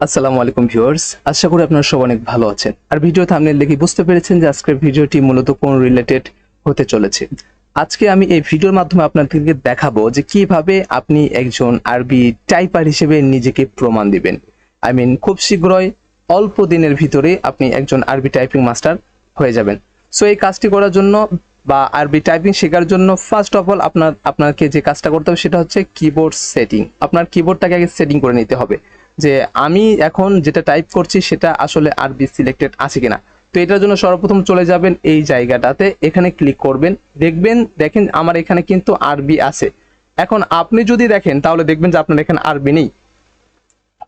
আসসালামু আলাইকুম ভিউয়ার্স, আশা করি আপনারা সবাই অনেক ভালো আছেন। আর ভিডিও থাম্বনেল দেখে বুঝতে পেরেছেন যে আজকের ভিডিওটি মূলত কোন রিলেটেড হতে চলেছে। আজকে আমি এই ভিডিওর মাধ্যমে আপনাদেরকে দেখাবো যে কিভাবে আপনি একজন আরবি টাইপার হিসেবে নিজেকে প্রমাণ দিবেন। খুব শীঘ্রই অল্প দিনের ভিতরে আপনি একজন আরবি টাইপিং মাস্টার হয়ে যাবেন। সো এই কাজটি করার জন্য বা আরবি টাইপিং শেখার জন্য ফার্স্ট অফ অল আপনাকে যে কাজটা করতে হবে সেটা হচ্ছে কিবোর্ড সেটিং। আপনার কিবোর্ডটাকে আগে সেটিং করে নিতে হবে যে আমি এখন যেটা টাইপ করছি সেটা আসলে আরবি সিলেক্টেড আছে কিনা। তো এটার জন্য সর্বপ্রথম চলে যাবেন এই জায়গাটাতে, এখানে ক্লিক করবেন, দেখেন আমার এখানে কিন্তু আরবি আছে। এখন আপনি যদি দেখেন তাহলে দেখবেন যে আপনার এখানে আরবি নেই।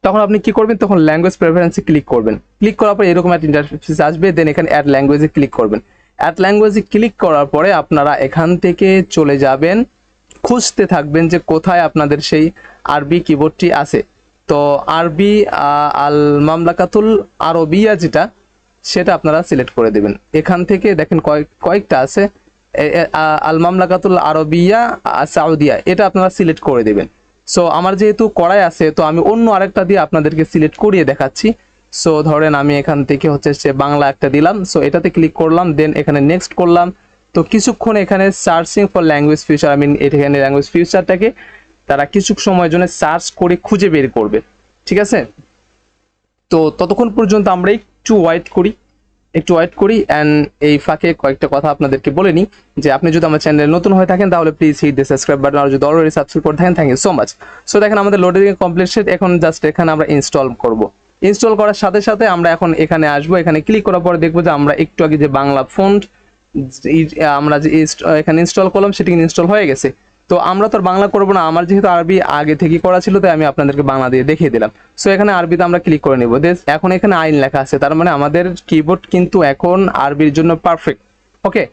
তখন আপনি কি করবেন, তখন ল্যাঙ্গুয়েজ প্রেফারেন্সে ক্লিক করবেন। ক্লিক করার পর এরকম একটা ইন্টারফেস আসবে, দেন এখানে অ্যাড ল্যাঙ্গুয়েজে ক্লিক করবেন। অ্যাড ল্যাঙ্গুয়েজে ক্লিক করার পরে আপনারা এখান থেকে চলে যাবেন, খুঁজতে থাকবেন যে কোথায় আপনাদের সেই আরবি কিবোর্ডটি আছে। তো আরবি আল মামলাকাতুল আরবিয়া যেটা, সেটা আপনারা সিলেক্ট করে দেবেন। এখান থেকে দেখেন কয়েকটা আছে, আল মামলাকাতুল আরবিয়া সাউদিয়া, এটা আপনারা সিলেক্ট করে দেবেন। সো আমার যেহেতু করাই আছে, তো আমি অন্য আরেকটা দিয়ে আপনাদেরকে সিলেক্ট করিয়ে দেখাচ্ছি। সো ধরেন আমি এখান থেকে হচ্ছে সে বাংলা একটা দিলাম, সো এটাতে ক্লিক করলাম, দেন এখানে নেক্সট করলাম। তো কিছুক্ষণ এখানে সার্চিং ফর ল্যাঙ্গুয়েজ ফিউচার, এখানে ল্যাঙ্গুয়েজ ফিউচারটাকে তারা কিছু সময়ের জন্য সার্চ করে খুঁজে বের করবে, ঠিক আছে। তো ততক্ষণ পর্যন্ত আমরা একটু ওয়েট করি অ্যান্ড এই ফাঁকে কয়েকটা কথা আপনাদেরকে বলে নিই যে আপনি যদি আমার চ্যানেলে নতুন হয়ে থাকেন তাহলে please hit the subscribe button, আর যদি অলরেডি সাবস্ক্রাইব করে থাকেন thank you so much. So দেখেন আমাদের লোডিং কমপ্লিট শেষ, এখন জাস্ট এখানে আমরা ইনস্টল করব। ইনস্টল করার সাথে সাথে আমরা এখন এখানে আসবো, এখানে ক্লিক করার পরে দেখবো যে আমরা একটু আগে যে বাংলা ফন্ট আমরা যে এখানে ইনস্টল করলাম সেটি ইনস্টল হয়ে গেছে। তো আমরা তো আর বাংলা করবো না, আমার যেহেতু আরবি আগে থেকে করা ছিল তাই আমি আপনাদেরকে বাংলা দিয়ে দেখিয়ে দিলাম। সো এখানে আরবিতে আমরা ক্লিক করে নিব, এখন এখানে আইন লেখা আছে, তার মানে আমাদের কিবোর্ড কিন্তু এখন আরবির জন্য পারফেক্ট। ওকে,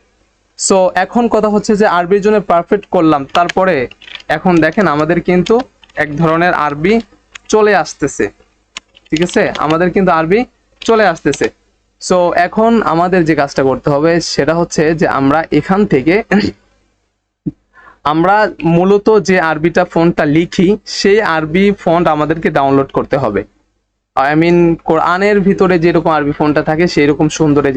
সো এখন কথা হচ্ছে যে আরবির জন্য পারফেক্ট করলাম, তারপরে এখন দেখেন আমাদের কিন্তু এক ধরনের আরবি চলে আসতেছে, ঠিক আছে, আমাদের কিন্তু আরবি চলে আসতেছে। সো এখন আমাদের যে কাজটা করতে হবে সেটা হচ্ছে যে আমরা এখান থেকে আমরা মূলত যে আরবিটা ফন্টটা লিখি সেই আরবি ফন্ট আমাদেরকে ডাউনলোড করতে হবে। কোরআনের ভিতরে যেরকম আরবি ফন্টটা থাকে সেই রকম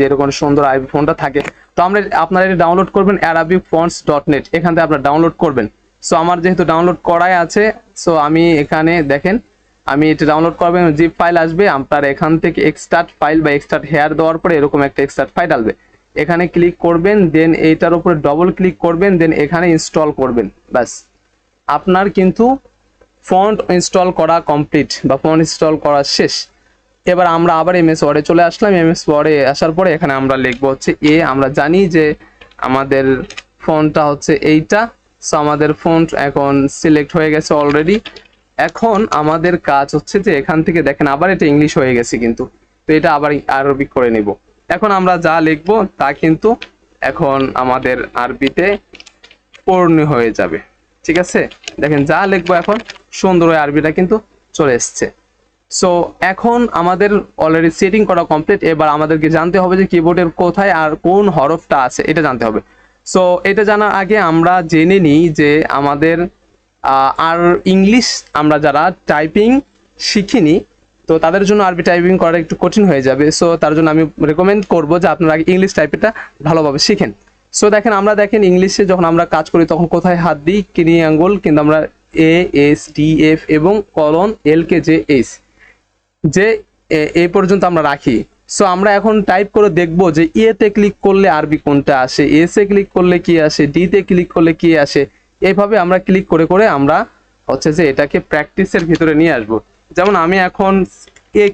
যেরকম সুন্দর আরবি ফন্টটা থাকে, তো আপনারা এটা ডাউনলোড করবেন arabic.fonts.net, এখান থেকে আপনারা ডাউনলোড করবেন। সো আমার যেহেতু ডাউনলোড করাই আছে, সো আমি এখানে দেখেন আমি এটা ডাউনলোড করবেন, জিপ ফাইল আসবে, আপনার এখান থেকে এক্সট্রাক্ট ফাইল বা এক্সট্রাক্ট হেয়ার দেওয়ার পরে এরকম একটা এক্সট্রাক্ট ফাইল আসবে, এখানে ক্লিক করবেন, দেন এইটার উপরে ডবল ক্লিক করবেন, দেন এখানে ইনস্টল করবেন। ব্যাস, আপনার কিন্তু ফন্ট ইনস্টল করা কমপ্লিট বা ফন্ট ইনস্টল করা শেষ। এবার আমরা আবার এমএস ওয়ার্ডে চলে আসলাম। এমএস ওয়ার্ডে আসার পরে এখানে আমরা লিখবো হচ্ছে আমরা জানি যে আমাদের ফন্টটা হচ্ছে এইটা। সো আমাদের ফন্ট এখন সিলেক্ট হয়ে গেছে অলরেডি। এখন আমাদের কাজ হচ্ছে যে এখান থেকে দেখেন আবার এটা ইংলিশ হয়ে গেছে কিন্তু, তো এটা আবার আরবিক করে নিব। এখন আমরা যা লিখবো তা কিন্তু এখন আমাদের আরবিতে পূর্ণ হয়ে যাবে, ঠিক আছে। দেখেন যা লিখবো এখন সুন্দর হয়ে আরবিটা কিন্তু চলে এসছে। সো এখন আমাদের অলরেডি সেটিং করা কমপ্লিট। এবার আমাদেরকে জানতে হবে যে কিবোর্ডের কোথায় আর কোন হরফটা আছে, এটা জানতে হবে। সো এটা জানার আগে আমরা জেনে নিই যে আমাদের আর ইংলিশ আমরা যারা টাইপিং শিখিনি তো তাদের জন্য আরবি টাইপিং করা একটু কঠিন হয়ে যাবে। সো তার জন্য আমি রেকমেন্ড করবো যে আপনারা আগে ইংলিশ টাইপিংটা ভালোভাবে শিখেন। সো দেখেন আমরা ইংলিশে যখন আমরা কাজ করি তখন কোথায় হাত দিই, কিনি আঙ্গুল, কিন্তু আমরা ASDF এবং কলন LKJS যে এই পর্যন্ত আমরা রাখি। সো আমরা এখন টাইপ করে দেখবো যে তে ক্লিক করলে আরবি কোনটা আসে, এসে ক্লিক করলে কি আসে, ডিতে ক্লিক করলে কি আসে। এইভাবে আমরা ক্লিক করে করে আমরা হচ্ছে যে এটাকে প্র্যাকটিসের ভিতরে নিয়ে আসবো। যেমন আমি এখন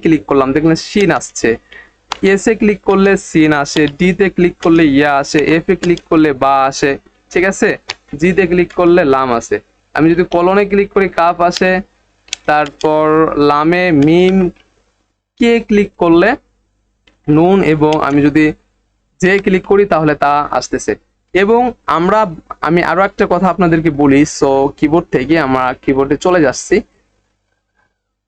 ক্লিক করলাম, দেখলেন সিন আসছে, এসে ক্লিক করলে সিন আসে, ডিতে ক্লিক করলে ইয়া আসে, এফে ক্লিক করলে বা আসে, ঠিক আছে, জিতে ক্লিক করলে লাম আসে। আমি যদি কলনে ক্লিক করি কাফ আসে, তারপর লামে মিম, কে ক্লিক করলে নুন, এবং আমি যদি যে ক্লিক করি তাহলে তা আসতেছে। এবং আমি আরো একটা কথা আপনাদেরকে বলি। সো কিবোর্ড থেকে আমরা কিবোর্ডে চলে যাচ্ছি,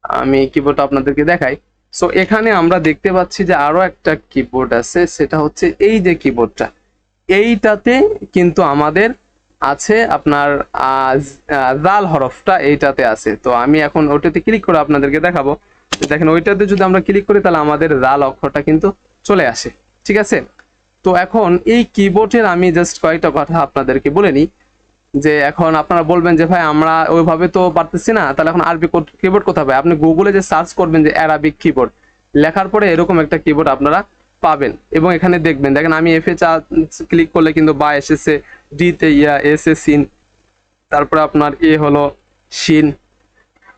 আমি কিবোর্ড আপনাদেরকে দেখাই। সো এখানে আমরা দেখতে পাচ্ছি যে আরো একটা কিবোর্ড আছে, সেটা হচ্ছে এই যে কিবোর্ডটা, এইটাতে কিন্তু আমাদের আছে আপনার জাল হরফটা এইটাতে আছে। তো আমি এখন ওটাতে ক্লিক করে আপনাদেরকে দেখাবো। দেখেন ওইটাতে যদি আমরা ক্লিক করি তাহলে আমাদের জাল অক্ষরটা কিন্তু চলে আসে। ঠিক আছে, তো এখন এই কিবোর্ডের আমি জাস্ট কয়েকটা কথা আপনাদেরকে বলে নিই। যে এখন আপনারা বলবেন যে ভাই আমরা ওইভাবে তো পারতেছি না, তাহলে এখন আরবি কিবোর্ড কোথায় পাবে? আপনি গুগলে যে সার্চ করবেন যে অ্যারাবিক কিবোর্ড, লেখার পরে এরকম একটা কিবোর্ড আপনারা পাবেন এবং এখানে দেখবেন, দেখেন আমি এফ এ ক্লিক করলে কিন্তু বা এসেছে, ডি তে ইয়া, এস এ সিন, তারপরে আপনার এ হলো শিন।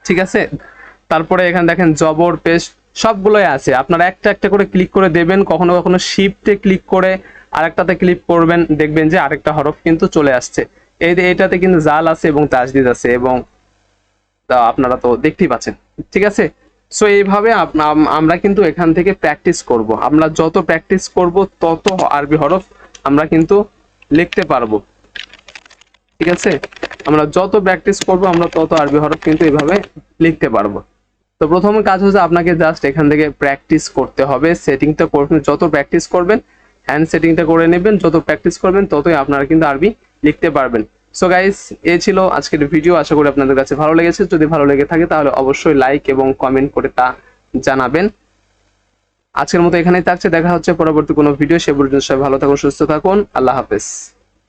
ঠিক আছে, তারপরে এখানে দেখেন জবর পেশ সবগুলোই আছে, আপনারা একটা একটা করে ক্লিক করে দেবেন। কখনো কখনো শিফটে ক্লিক করে আরেকটাতে ক্লিক করবেন, দেখবেন যে আরেকটা হরফ কিন্তু চলে আসছে। এই যে এটাতে কিন্তু জাল আছে এবং তাজদিদ আছে এবং আপনারা তো দেখতেই পাচ্ছেন। ঠিক আছে, সো এইভাবে আমরা কিন্তু এখান থেকে প্র্যাকটিস করব। আমরা যত প্র্যাকটিস করব তত আরবি হরফ আমরা কিন্তু লিখতে পারবো। ঠিক আছে, আমরা যত প্র্যাকটিস করব আমরা তত আরবি হরফ কিন্তু এইভাবে লিখতে পারবো। তো প্রথম কাজ হচ্ছে আপনাকে জাস্ট এখান থেকে প্র্যাকটিস করতে হবে, সেটিংটা করবেন। যত প্র্যাকটিস করবেন, হ্যান্ড সেটিংটা করে নেবেন, যত প্র্যাকটিস করবেন ততই আপনারা কিন্তু আরবি লিখতে পারবেন। সো গাইস, এই ছিল আজকের ভিডিও। আশা করি আপনাদের কাছে ভালো লেগেছে। যদি ভালো লেগে থাকে তাহলে অবশ্যই লাইক এবং কমেন্ট করে তা জানাবেন। আজকের মতো এখানেই থাকছে, দেখা হচ্ছে পরবর্তী কোনো ভিডিও। সে পর্যন্ত সবাই ভালো থাকুন, সুস্থ থাকুন, আল্লাহ হাফেজ।